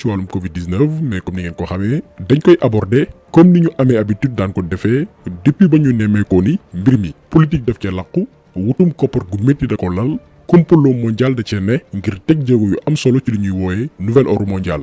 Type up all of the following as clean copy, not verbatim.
ci wàllum Covid 19 mais comme ni ngeen ko xamee dañ koy aborder comme ni ñu amee habitude daan ko defee depuis ba ñu nemmeekoo ni mbir mi politique daf cee làqu wutum koppar gu métti da ko lal complot mondial da cee ne ngir teg jéego yu am solo ci li ñuy wooyee nouvel ordre mondial.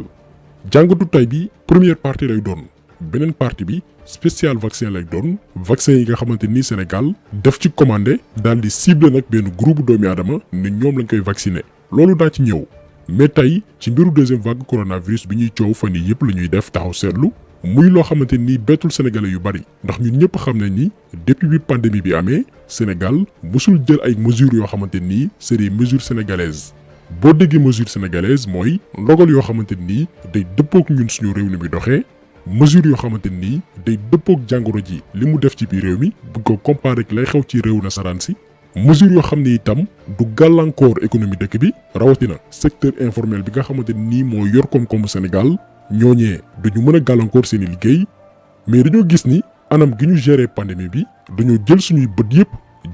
jàngatu tay bi première partie lay doon beneen partie bi spécial vaccin lay doon vaccin yi nga xamante ni Sénégal def ci commandé daal di ciblé nag benn groupe doomi aadama ni ñoom lañ koy vacciner loolu daa ci ñëw. mais tey ci mbiru deuxième vague coronavirus bi ñuy coow fan yii yëpp la ñuy def taxaw seetlu muy loo xamante ni bettul sénégalais yu bari ndax ñun ñëpp xam nañ ni depuis bi pandémie bi amee Sénégal mosul jël ay mesures yoo xamante ni c'est des mesures sénégalaises. boo déggee mesures sénégalaises mooy ndogal yoo xamante ni day dëppook ñun suñu réew ni muy doxee mesures yoo xamante ni day dëppook jàngoro ji li mu def ci biir réew mi bu ko comparé ak lay xew ci réew nasaraan si. mesures yoo xam ne itam du gàllankoor économie dëkk bi rawatina secteur informel bi nga xamante ni moo yor koom-koomu Sénégal ñooñee duñu mën a gàllankoor seeni liggéey mais dañoo gis ni anam gi ñu gérer pandémie bi dañoo jël suñuy bët yëpp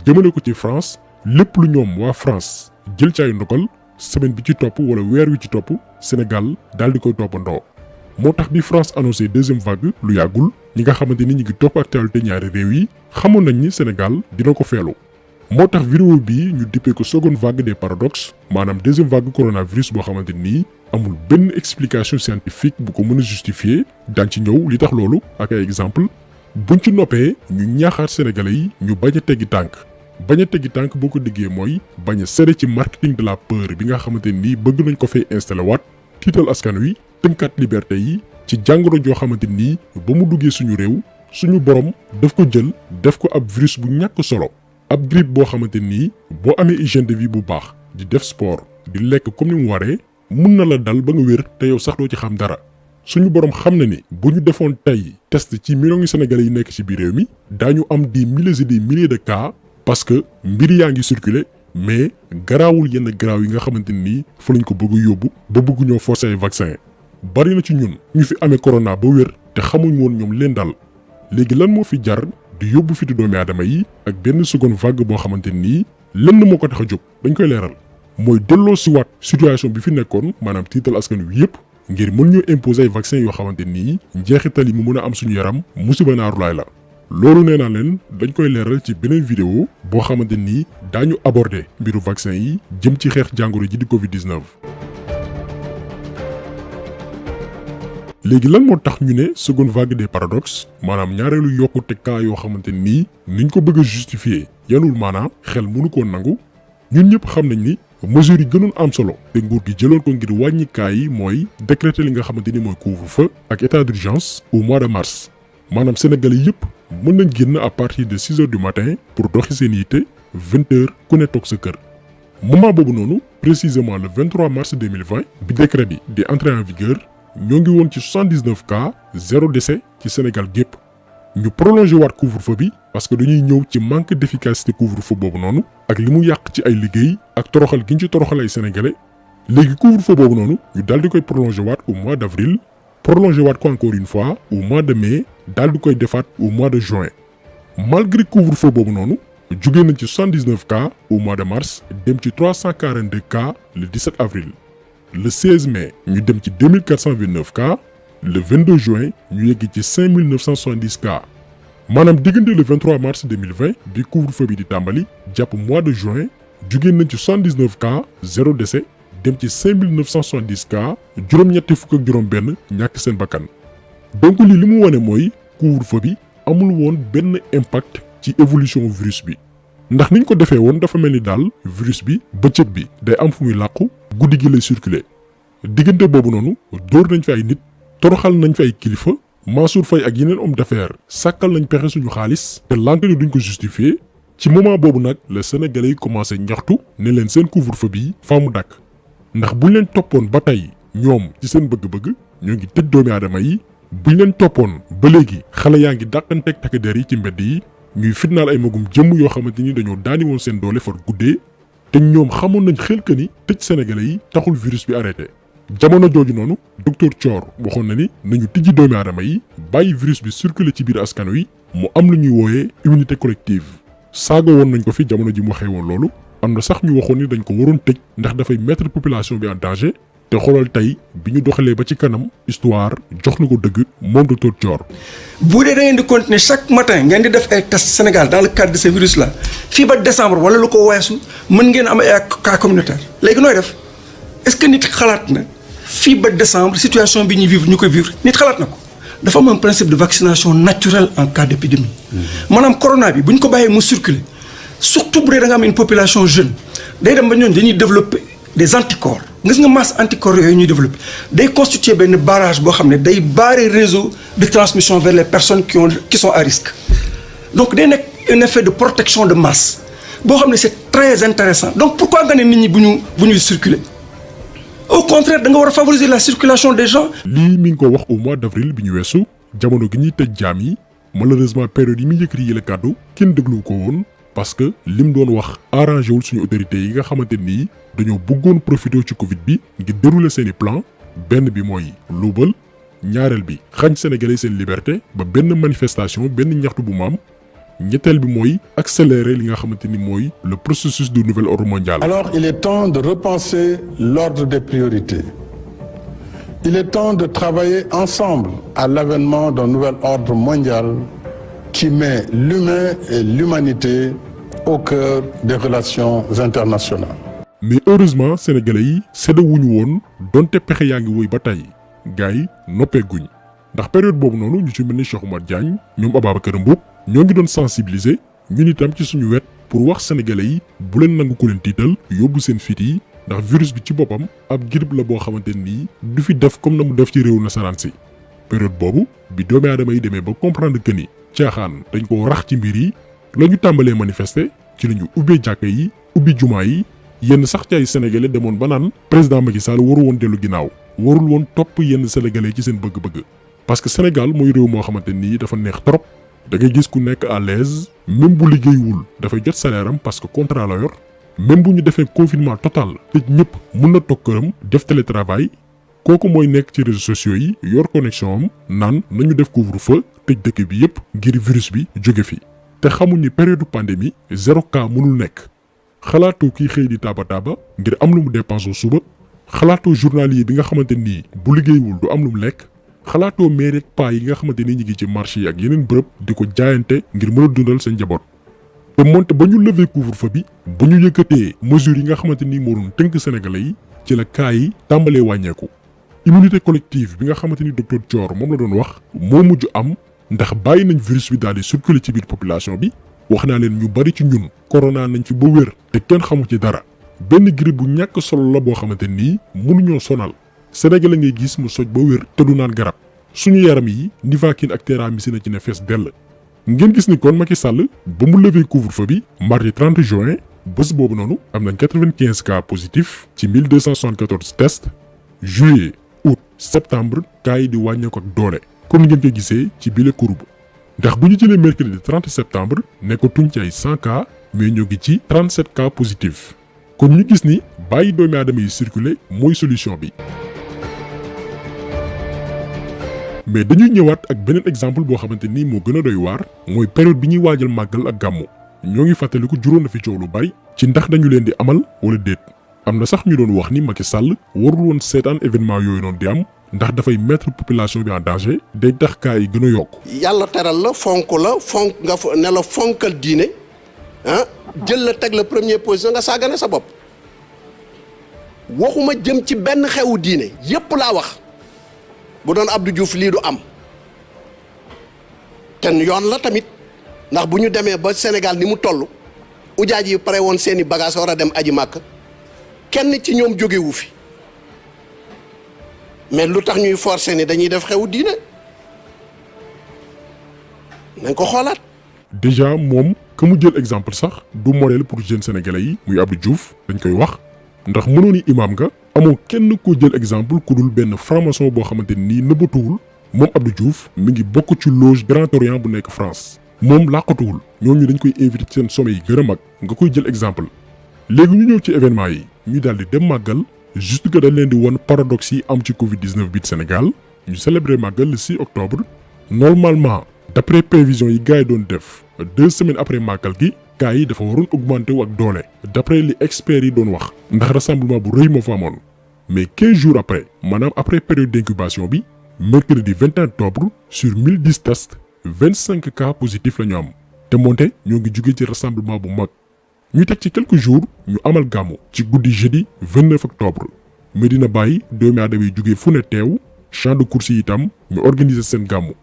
jëmale ko ci France lépp lu ñoom waa France jël ci ay ndogal semaine bi ci topp wala weer wi ci topp Sénégal daal di koy toppandoo. moo tax bi France annoncé deuxième vague lu yàggul ñi nga xamante ni ñu ngi topp actualité ñaari réew yi xamoon nañ ni Sénégal dina ko feelu. moo tax vidéo bii ñu dippee ko seconde vague des paradoxes maanaam deuxième vague coronavirus boo xamante nii amul benn explication scientifique bu ko mën a justifier daan ci ñëw li tax loolu ak ay exemple buñ ci noppee ñu ñaaxaat sénégalais yi ñu bañ a teggi tànk boo ko déggee mooy bañ a sere ci marketing de la peur bi nga xamante nii bëgg nañ ko fay installé waat tiital askan wi tënkaat liberté yi ci jàngoro joo xamante nii ba mu duggee suñu réew suñu borom daf ko jël def ko ab virus bu ñàkk solo. ab grippe boo xamante nii boo amee hygiène de vie bu baax di def sport di lekk comme ni mu waree mun na la dal ba nga wér te yow sax doo ci xam dara suñu borom xam na ni bu ñu defoon tey test ci millions yi sénégalais yi nekk ci biir réew mi daañu am des milliers et des milliers de cas parce que mbir yaa ngi circuler mais garaawul yenn garaaw yi nga xamante nii fa lañ ko bëgg a yóbbu ba bëgg ñoo forcer ay vaccin bari na ci ñun ñu fi amee corona ba wér te xamuñ woon ñoom leen dal léegi lan moo fi jar. di yóbbu fitu doomi aadama yi ak benn seconde vague boo xamante nii lenn moo ko tax a jóg dañ koy leeral mooy delloo si waat situation bi fi nekkoon maanaam tiital askan wi yëpp ngir mën ñu imposer ay vaccin yoo xamante nii njeexital yi mu mën a am suñu yaram musiba naarulaay la. loolu nee naa leen dañ koy leeral ci beneen vidéo boo xamante nii daañu aborder mbiru vaccin yi jëm ci xeex jàngoro ji di Covid 19. léegi lan moo tax ñu ne seconde vague des paradoxes maanaam ñaareelu yokkute cas yoo xamante nii niñ ko bëgg a justifier yanul maanaam xel mënu koo nangu ñun ñëpp xam nañ ni mesures yi gënoon am solo te nguur gi jëloon ko ngir wàññi cas yi mooy décréter li nga xamante ni mooy couvre-feu ak état d'urgence au mois de mars maanaam sénégalais yëpp mën nañ génn à partir de 6 heures du matin pour doxi seen yitte 20 heures ku ne toog sa kër moment boobu noonu précisément le 23 mars 2020 bi décret bi di entrer en vigueur ñoo ngi woon ci 79 cas 0 décès ci Sénégal gépp ñu prolongé waat couvre-feu bi parce que dañuy ñëw ci manque d'efficacité couvre-feu boobu noonu ak li mu yàq ci ay liggéey ak toroxal gi ñu ci toroxal ay sénégalais léegi couvre-feu boobu noonu ñu daal di koy prolongé waat au mois d'avril prolongé waat ko encore une fois au mois de mai daal di koy defaat au mois de juin malgré couvre-feu boobu noonu jugee nañ ci 79 cas au mois de mars dem ci 342 cas le 17 avril. le 16 mai ñu dem ci 2429 cas le 22 juin ñu yegg ci 5970 cas maanaam diggante le 23 mars 2020 bi couvre-feu bi di tàmbali jàpp mois de juin jugee nañ ci 79 cas 0 décès dem ci 5970 cas juróom-ñetti fukk ak juróom-benn ñàkk seen bakkan donc li mu wane mooy couvre-feu bi amul woon benn impact ci évolution virus bi. ndax niñ ko defee woon dafa mel ni daal virus bi bëccëg bi day am fu muy làqu guddi gi lay circuler diggante boobu noonu dóor nañ fi ay nit toroxal nañ fi ay kilifa Mansour Faye ak yeneen homme d'affaires sàkkal nañ pexe suñu xaalis te lànk ni duñ ko justifier ci moment boobu nag la sénégalais yi commencé ñaxtu ne leen seen couvre-feu bi faa mu dàkk ndax buñ leen toppoon ba tey ñoom ci seen bëgg-bëgg ñoo ngi tëj doomi aadama yi buñ leen toppoon ba léegi xale yaa ngi dàqanteeg takk der yi ci mbedd yi ñuy fitnaal ay magum jëmm yoo xamante ni dañoo daani woon seen doole far guddee te ñoom xamoon nañ xel que ni tëj sénégalais yi taxul virus bi arrêté jamono jooju noonu docteur Thior waxoon na ni nañu tijji doomi aadama yi bàyyi virus bi circuler ci biir askan wi mu am lu ñuy wooyee immunité collective saaga woon nañ ko fi jamono ji mu waxee woon loolu am na sax ñu waxoon ni dañ ko waroon tëj ndax dafay mettre population bi en danger te xoolal tey bi ñu doxalee ba ci kanam histoire jox na ko dëgg moom docteur Thior. bu dee da ngeen di continuer chaque matin ngeen di def ay tests Sénégal dans le cadre de ce virus là fii ba décembre wala lu ko weesu mën ngeen am ay cas communautaire léegi nooy def est-ce que nit xalaat na fii ba décembre situation bi ñuy vivre ñu koy vivre nit xalaat na ko dafa am un principe de vaccination naturelle en cas d'épidémie. maanaam corona bi bu ñu ko bàyyee mu circuler surtout bu dee da nga am une population jeune day dem ba ñooñu dañuy développer des anticorps. gis nga masse anticorps yooyu ñuy développé day constituer benn barrage boo xam ne day barrer réseau de transmission vers les personnes qui sont à risque donc day nekk un effet de protection de masse boo xam ne c'est très intéressant donc pourquoi nga ne nit ñi bu ñu circuler au contraire da nga war a favoriser la circulation des gens. lii mi ngi ko wax au mois d'avril bi ñu weesu jamono gi ñuy tëj jaam yi malheureusement période yi muy yëkkati yi la kàddu kenn déglu ko woon parce que lim doon wax arrangé wul suñu autorités yi nga xamante nii dañoo bëggoon profité ci Covid bi ngir dérouler seeni plan benn bi mooy luubal ñaareel bi xañ sénégalais seen liberté ba benn manifestation benn ñaxtu bu maam ñetteel bi mooy accélérer li nga xamante ni mooy le processus du nouvel ordre mondial. Alors il est temps de repenser l'ordre des priorités. Il est temps de travailler ensemble à l'avènement d'un nouvel ordre mondial qui met l'humain et l'humanité au cœur des relations internationales. Mais heureusement sénégalais yi séddawuñu woon donte pexe yaa ngi woy ba tey gars yi noppeeguñ ndax période boobu noonu ñu ci mel ni Cheikh Oumar Diagne ñoom Ababacar Mboup ñoo ngi doon sensibiliser ñun itam ci suñu wet pour wax sénégalais yi bu leen nangu ko leen tiital yóbbu seen fit yi ndax virus bi ci boppam ab grippe la boo xamante nii du fi def comme na mu def ci réew nasaraan si période boobu bi doomi aadama yi demee ba comprendre que ni caaxaan dañ ko rax ci mbir yi la ñu tàmbalee manifester ci la ñu ubbee jàkka yi ubbi jumaa yi yenn sax ci ay sénégalais demoon ba naan président Macky Sall waru woon dellu ginnaaw warul woon topp yenn sénégalais ci seen bëgg-bëgg parce que Sénégal mooy réew moo xamante nii dafa neex trop da ngay gis ku nekk à l'aise même bu liggéeywul dafay jot salaire am parce que contrat la yor même bu ñu defee confinement total tëj ñëpp mun na toog këram def télétravail kooku mooy nekk ci réseaux sociaux yi yor connexion am naan nañu def couvre-feu tëj dëkk bi yëpp ngir virus bi jóge fi te xamuñ ni période pandémie 0 cas mënul nekk xalaatoo kii xëy di taaba ngir am lu mu dépensé suba xalaatoo journalier bi nga xamante nii bu liggéeywul du am lu mu lekk xalaatoo maire ak paa yi nga xamante ni ñu ngi ci marché yi ak yeneen bërëb di ko jaayante ngir mën a dundal seen njaboot te moonte ba ñu lever couvre-feu bi ba ñu yëkkatee mesures yi nga xamante ni moo doon tënk sénégalais yi ci la cas yi tàmbalee wàññeeku immunité collective bi nga xamante ni docteur Thior moom la doon wax moo mujj am ndax bàyyi nañ virus bi daal di circuler ci biir population bi wax naa leen ñu bari ci ñun corona nañ ci ba wér te kenn xamu ci dara benn grippe bu ñàkk solo la boo xamante nii mënuñoo sonal Sénégal la ngay gis mu soj ba wér te du naan garab suñu yaram yi Nivaquine ak Téramycine ci ne fees dell ngeen gis ni kon Macky Sall ba mu lever couvre-feu bi mardi 30 juin bés boobu noonu am nañ 95 cas positifs ci 1274 tests juillet août septembre cas yi di wàññeeku ak doole comme ngeen ko gisee ci bile courbe ndax bu ñu jëlee mercredi 30 septembre nekkatuñ ci ay 100 cas mais ñoo ngi ci 37 cas positifs kon ñu gis ni bàyyi doomi aadama yi circuler mooy solution bi. mais dañuy ñëwaat ak beneen exemple boo xamante ni moo gën a doy waar mooy période bi ñuy waajal màggal ak gàmmu ñoo ngi fàttaliku juróon na fi coow lu bari ci ndax dañu leen di amal wala déet am na sax ñu doon wax ni Macky Sall warul woon seetaan événement yooyu noonu di am ndax dafay mettre population bi en danger day tax kaa yi gën a yokk. yàlla teral la fonk nga ne la fonkal diine ah jël la teg la première position nga saagane sa bopp waxuma jëm ci benn xewu diine yépp laa wax. bu doon Abdou Diouf lii du am ten yoon la tamit ndax bu ñu demee ba Sénégal ni mu toll ujaaj yi pare woon seeni bagage war a dem aji màkk kenn ci ñoom jógewu fi mais lu tax ñuy forcer ni dañuy def xewu diine nañ ko xoolaat. déjà moom que mu jël exemple sax du modèle pour jeunes sénégalais yi muy Abdou Diouf dañ koy wax ndax mënoon ni imaam nga. amoo kenn koo jël exemple ku dul benn franc-maçon boo xamante nii nëbbatuwul moom Abdou Diouf mi ngi bokk ci loge Grand Orient bu nekk France moom làqatuwul ñooñu dañ koy invité ci seen sommet yi gën a mag nga koy jël exemple léegi ñu ñëw ci événement yi ñu daal di dem màggal juste que dañ leen di won paradoxe yi am ci Covid 19 bi Sénégal ñu célébrer màggal le 6 octobre normalement d'après prévision yi gars yi doon def 2 semaines après màggal gi cas yi dafa waroon augmenter wu ak doole d'après li experts yi doon wax ndax rassemblement bu rëy moo fa amoon mais 15 jours après maanaam après période d'incubation bi mercredi 21 octobre sur 1010 tests 25 cas positifs la ñu am te moonte ñoo ngi jugee ci rassemblement bu mag ñu teg ci quelques jours ñu amal gàmmu ci guddi jeudi 29 octobre Medina Baye doomi aadama yi jugee fu ne teew champ de course yi itam ñu organiser seen gàmmu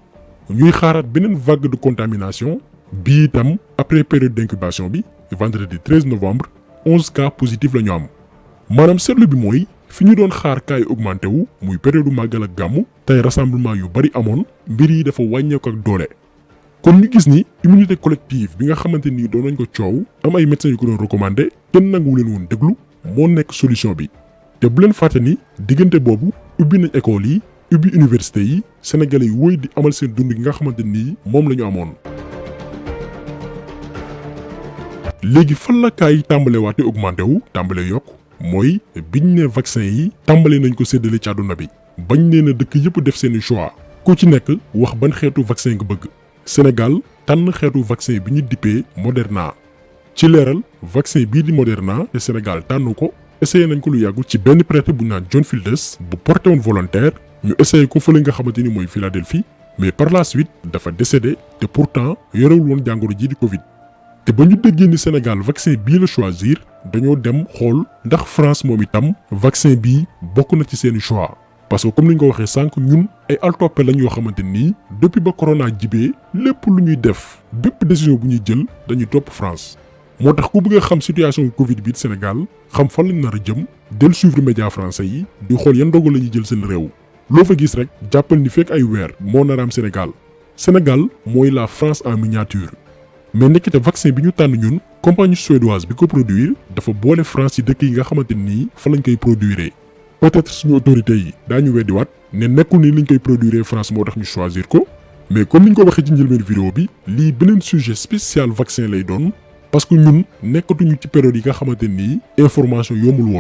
ñuy xaaraat beneen vague de contamination bii itam après période d'incubation bi vendredi 13 novembre 11 cas positifs la ñu am maanaam seetlu bi mooy fi ñu doon xaar cas yi augmenté wu muy période màggal ak gàmmu tey rassemblement yu bari amoon mbir yi dafa wàññeeku ak doole. kon ñu gis ni immunité collective bi nga xamante ni doon nañ ko coow am ay médecins yu ko doon recommandé kenn nanguwu leen woon déglu moo nekk solution bi te bu leen fàtte ni diggante boobu ubbi nañ école yi ubbi université yi sénégalais yi wóy di amal seen dund gi nga xamante ni moom la ñu amoon. léegi fan la cas yi tàmbale waate augmenté wu tàmbale yokk mooy biñ ne vaccin yi tàmbale nañ ko séddale ci àdduna bi bañ nee na dëkk yëpp def seeni choix ku ci nekk wax ban xeetu vaccin nga bëgg. Sénégal tànn xeetu vaccin bi ñu dippee Moderna ci leeral vaccin bii di Moderna te Sénégal tànn ko essayé nañ ko lu yàggul ci benn prêtre bu ñu naan John Fielders bu porté woon volontaire ñu essayé ko fële nga xamante ni mooy Philadelphie mais par la suite dafa décédé te pourtant yorewul woon jàngoro ji di Covid. te ba ñu déggee ni Sénégal vaccin bii la choisir dañoo dem xool ndax France moom itam vaccin bii bokk na ci seeni choix. parce que comme ni ñu ko waxee sànq ñun ay altoppe lañ yoo xamante nii depuis ba corona jibee lépp lu ñuy def bépp décision bu ñuy jël dañuy topp France moo tax ku bëgg a xam situation Covid bi Sénégal xam fan lañ nar a jëm del suivre média français yi di xool yan ndogal la ñuy jël seen réew loo fa gis rek jàppal ni fekk ay weer moo nar a am Sénégal mooy la France en miniature mais nekkite vaccin bi ñu tànn ñun compagnie suédoise bi ko produire dafa boole France ci dëkk yi nga xamante nii fa lañ koy produire. peut-être suñu autorités yi daañu weddiwaat ne nekkul ni liñ koy produire France moo tax ñu choisir ko mais comme niñ ko waxee ci njëlbeen vidéo bi lii beneen sujet spécial vaccin lay doon parce que ñun nekkatuñu ci période yi nga xamante nii information yombul woon